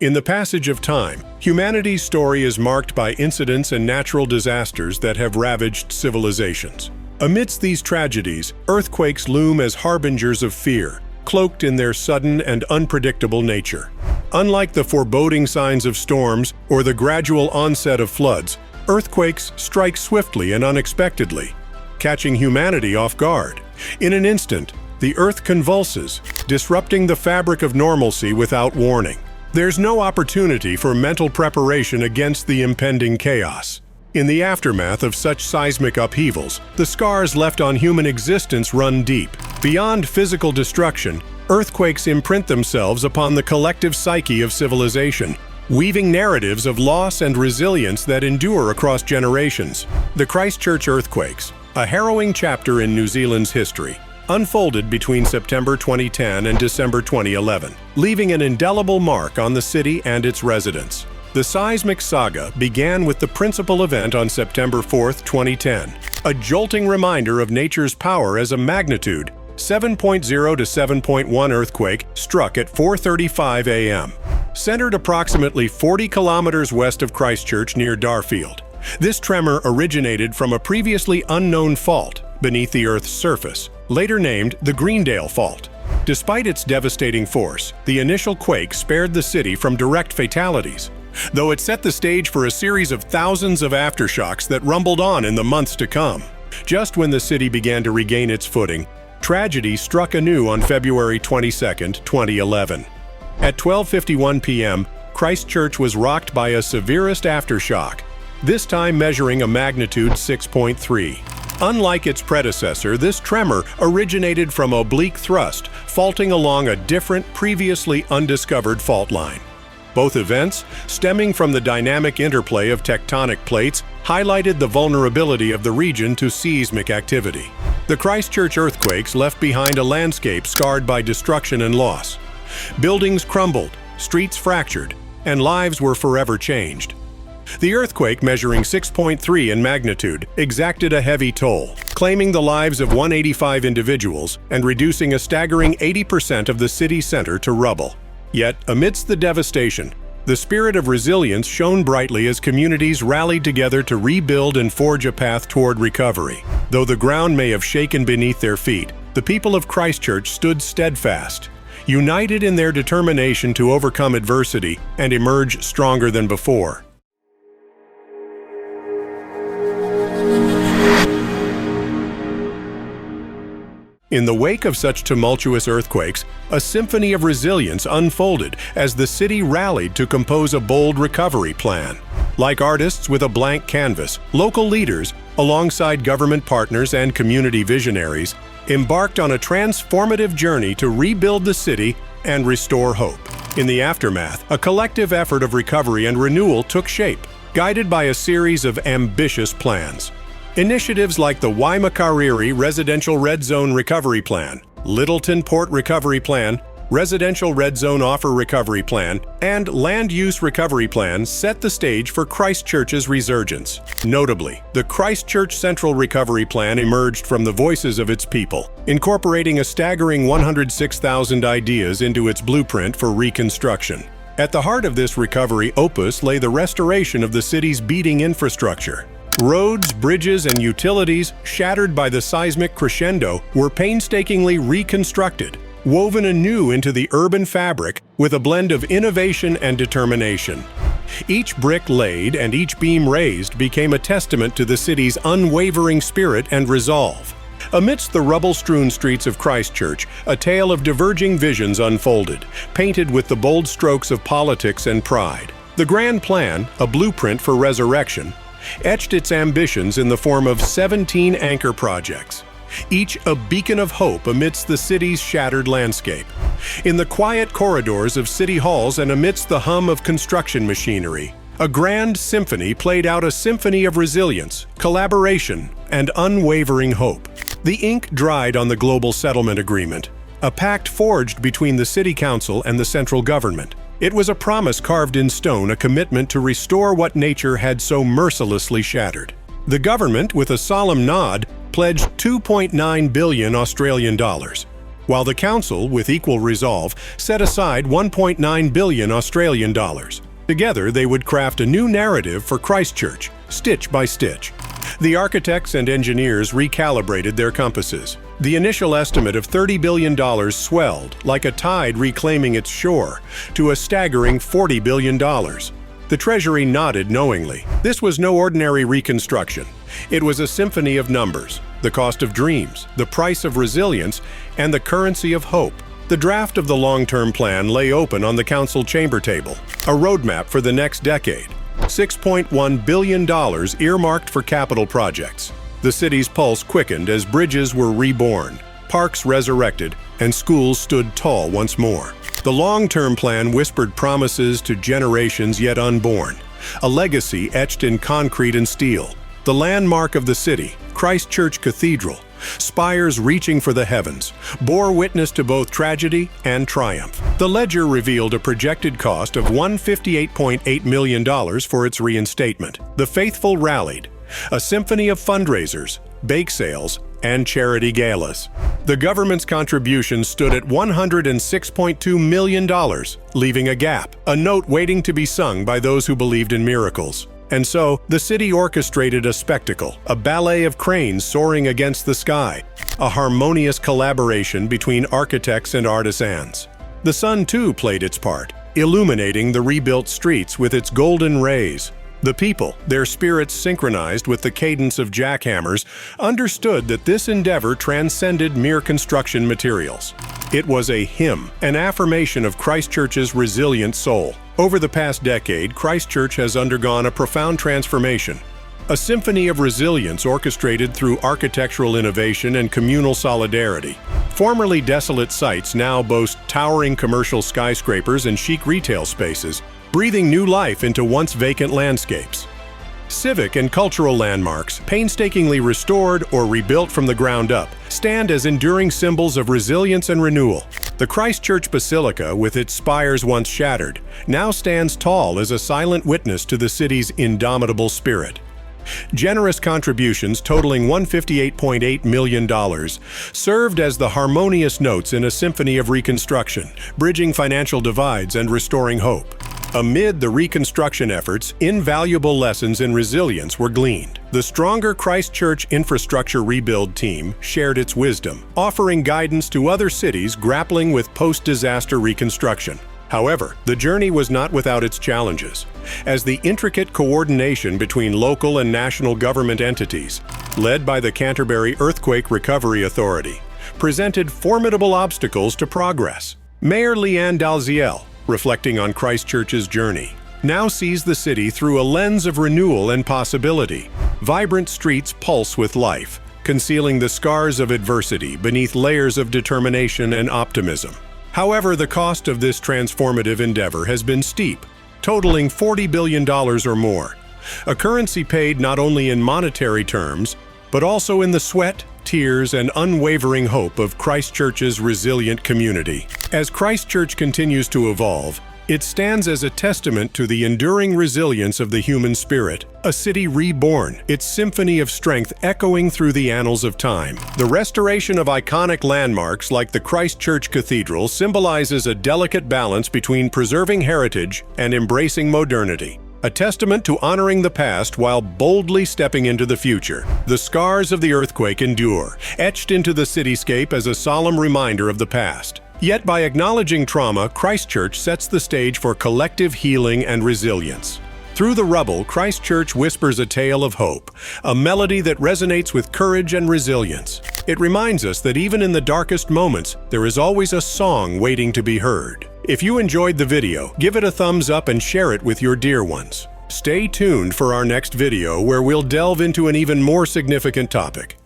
In the passage of time, humanity's story is marked by incidents and natural disasters that have ravaged civilizations. Amidst these tragedies, earthquakes loom as harbingers of fear, cloaked in their sudden and unpredictable nature. Unlike the foreboding signs of storms or the gradual onset of floods, earthquakes strike swiftly and unexpectedly, catching humanity off guard. In an instant, the earth convulses, disrupting the fabric of normalcy without warning. There's no opportunity for mental preparation against the impending chaos. In the aftermath of such seismic upheavals, the scars left on human existence run deep. Beyond physical destruction, earthquakes imprint themselves upon the collective psyche of civilization, weaving narratives of loss and resilience that endure across generations. The Christchurch earthquakes, a harrowing chapter in New Zealand's history, unfolded between September 2010 and December 2011, leaving an indelible mark on the city and its residents. The seismic saga began with the principal event on September 4, 2010, a jolting reminder of nature's power as a magnitude 7.0 to 7.1 earthquake struck at 4:35 a.m. Centered approximately 40 kilometers west of Christchurch near Darfield. This tremor originated from a previously unknown fault beneath the Earth's surface, later named the Greendale Fault. Despite its devastating force, the initial quake spared the city from direct fatalities, though it set the stage for a series of thousands of aftershocks that rumbled on in the months to come. Just when the city began to regain its footing, tragedy struck anew on February 22, 2011. At 12:51 p.m., Christchurch was rocked by a severest aftershock, this time measuring a magnitude 6.3. Unlike its predecessor, this tremor originated from oblique thrust, faulting along a different, previously undiscovered fault line. Both events, stemming from the dynamic interplay of tectonic plates, highlighted the vulnerability of the region to seismic activity. The Christchurch earthquakes left behind a landscape scarred by destruction and loss. Buildings crumbled, streets fractured, and lives were forever changed. The earthquake, measuring 6.3 in magnitude, exacted a heavy toll, claiming the lives of 185 individuals and reducing a staggering 80% of the city center to rubble. Yet, amidst the devastation, the spirit of resilience shone brightly as communities rallied together to rebuild and forge a path toward recovery. Though the ground may have shaken beneath their feet, the people of Christchurch stood steadfast, united in their determination to overcome adversity and emerge stronger than before. In the wake of such tumultuous earthquakes, a symphony of resilience unfolded as the city rallied to compose a bold recovery plan. Like artists with a blank canvas, local leaders, alongside government partners and community visionaries, embarked on a transformative journey to rebuild the city and restore hope. In the aftermath, a collective effort of recovery and renewal took shape, guided by a series of ambitious plans. Initiatives like the Waimakariri Residential Red Zone Recovery Plan, Littleton Port Recovery Plan, Residential Red Zone Offer Recovery Plan, and Land Use Recovery Plan set the stage for Christchurch's resurgence. Notably, the Christchurch Central Recovery Plan emerged from the voices of its people, incorporating a staggering 106,000 ideas into its blueprint for reconstruction. At the heart of this recovery opus lay the restoration of the city's beating infrastructure. Roads, bridges, and utilities, shattered by the seismic crescendo, were painstakingly reconstructed, woven anew into the urban fabric with a blend of innovation and determination. Each brick laid and each beam raised became a testament to the city's unwavering spirit and resolve. Amidst the rubble-strewn streets of Christchurch, a tale of diverging visions unfolded, painted with the bold strokes of politics and pride. The grand plan, a blueprint for resurrection, etched its ambitions in the form of 17 anchor projects, each a beacon of hope amidst the city's shattered landscape. In the quiet corridors of city halls and amidst the hum of construction machinery, a grand symphony played out, a symphony of resilience, collaboration, and unwavering hope. The ink dried on the Global Settlement Agreement, a pact forged between the City Council and the central government. It was a promise carved in stone, a commitment to restore what nature had so mercilessly shattered. The government, with a solemn nod, pledged 2.9 billion Australian dollars, while the council, with equal resolve, set aside 1.9 billion Australian dollars. Together, they would craft a new narrative for Christchurch, stitch by stitch. The architects and engineers recalibrated their compasses. The initial estimate of $30 billion swelled, like a tide reclaiming its shore, to a staggering $40 billion. The Treasury nodded knowingly. This was no ordinary reconstruction. It was a symphony of numbers, the cost of dreams, the price of resilience, and the currency of hope. The draft of the long-term plan lay open on the council chamber table, a roadmap for the next decade. $6.1 billion earmarked for capital projects. The city's pulse quickened as bridges were reborn, parks resurrected, and schools stood tall once more. The long-term plan whispered promises to generations yet unborn, a legacy etched in concrete and steel. The landmark of the city, Christchurch Cathedral, spires reaching for the heavens, bore witness to both tragedy and triumph. The ledger revealed a projected cost of $158.8 million for its reinstatement. The faithful rallied, a symphony of fundraisers, bake sales, and charity galas. The government's contribution stood at $106.2 million, leaving a gap, a note waiting to be sung by those who believed in miracles. And so, the city orchestrated a spectacle, a ballet of cranes soaring against the sky, a harmonious collaboration between architects and artisans. The sun, too, played its part, illuminating the rebuilt streets with its golden rays. The people, their spirits synchronized with the cadence of jackhammers, understood that this endeavor transcended mere construction materials. It was a hymn, an affirmation of Christchurch's resilient soul. Over the past decade, Christchurch has undergone a profound transformation. A symphony of resilience orchestrated through architectural innovation and communal solidarity. Formerly desolate sites now boast towering commercial skyscrapers and chic retail spaces, breathing new life into once vacant landscapes. Civic and cultural landmarks, painstakingly restored or rebuilt from the ground up, stand as enduring symbols of resilience and renewal. The Christchurch Basilica, with its spires once shattered, now stands tall as a silent witness to the city's indomitable spirit. Generous contributions totaling $158.8 million served as the harmonious notes in a symphony of reconstruction, bridging financial divides and restoring hope. Amid the reconstruction efforts, invaluable lessons in resilience were gleaned. The stronger Christchurch Infrastructure Rebuild team shared its wisdom, offering guidance to other cities grappling with post-disaster reconstruction. However, the journey was not without its challenges, as the intricate coordination between local and national government entities, led by the Canterbury Earthquake Recovery Authority, presented formidable obstacles to progress. Mayor Leanne Dalziel, reflecting on Christchurch's journey, now sees the city through a lens of renewal and possibility. Vibrant streets pulse with life, concealing the scars of adversity beneath layers of determination and optimism. However, the cost of this transformative endeavor has been steep, totaling $40 billion or more, a currency paid not only in monetary terms, but also in the sweat, tears, and unwavering hope of Christchurch's resilient community. As Christchurch continues to evolve, it stands as a testament to the enduring resilience of the human spirit, a city reborn, its symphony of strength echoing through the annals of time. The restoration of iconic landmarks like the Christchurch Cathedral symbolizes a delicate balance between preserving heritage and embracing modernity, a testament to honoring the past while boldly stepping into the future. The scars of the earthquake endure, etched into the cityscape as a solemn reminder of the past. Yet by acknowledging trauma, Christchurch sets the stage for collective healing and resilience. Through the rubble, Christchurch whispers a tale of hope, a melody that resonates with courage and resilience. It reminds us that even in the darkest moments, there is always a song waiting to be heard. If you enjoyed the video, give it a thumbs up and share it with your dear ones. Stay tuned for our next video where we'll delve into an even more significant topic: